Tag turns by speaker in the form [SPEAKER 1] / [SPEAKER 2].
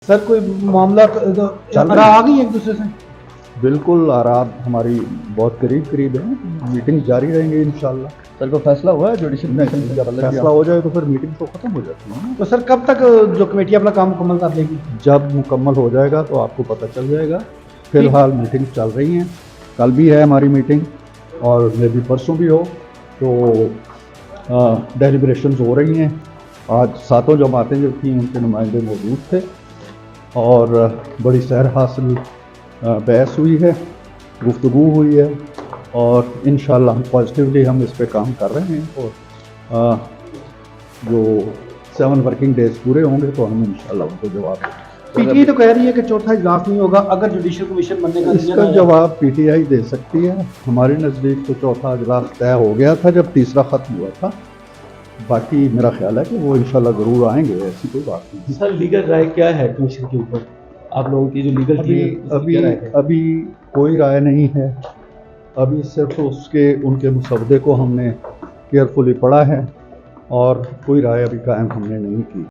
[SPEAKER 1] سر کوئی معاملہ آرا آ گئی ایک دوسرے سے؟
[SPEAKER 2] بالکل آراب ہماری بہت قریب ہیں، میٹنگ جاری رہیں گے انشاءاللہ۔
[SPEAKER 3] سر کو فیصلہ ہوا ہے جوڈیشل کمیشن سے؟
[SPEAKER 2] فیصلہ ہو جائے تو پھر میٹنگ تو ختم ہو جاتی ہے نا۔
[SPEAKER 1] تو سر کب تک جو کمیٹی اپنا کام مکمل کر لے گی؟
[SPEAKER 2] جب مکمل ہو جائے گا تو آپ کو پتہ چل جائے گا۔ فی الحال میٹنگ چل رہی ہیں، کل بھی ہے ہماری میٹنگ اور میں بھی پرسوں بھی ہو، تو ڈیلیبریشنز ہو رہی ہیں۔ آج ساتوں جماعتیں جو تھیں ان کے نمائندے موجود تھے اور بڑی سیر حاصل بحث ہوئی ہے، گفتگو ہوئی ہے، اور انشاءاللہ پازیٹیولی ہم اس پہ کام کر رہے ہیں، اور جو 7 ورکنگ ڈیز پورے ہوں گے تو ہم انشاءاللہ ان کو جواب دیں گے۔
[SPEAKER 1] پی ٹی آئی تو کہہ رہی ہے کہ چوتھا اجلاس نہیں ہوگا اگر جوڈیشل کمیشن بننے کا
[SPEAKER 2] اس کا جواب پی ٹی آئی دے سکتی ہے۔ ہمارے نزدیک تو چوتھا اجلاس طے ہو گیا تھا جب تیسرا ختم ہوا تھا، باقی میرا خیال ہے کہ وہ انشاءاللہ ضرور آئیں گے، ایسی کوئی بات نہیں۔
[SPEAKER 4] سر لیگل رائے کیا ہے کمیشن کے اوپر؟ آپ لوگوں کی جو لیگل ٹیم
[SPEAKER 2] ابھی کوئی رائے نہیں ہے، ابھی صرف ان کے مسودے کو ہم نے کیئرفلی پڑھا ہے اور کوئی رائے ابھی قائم ہم نے نہیں کی۔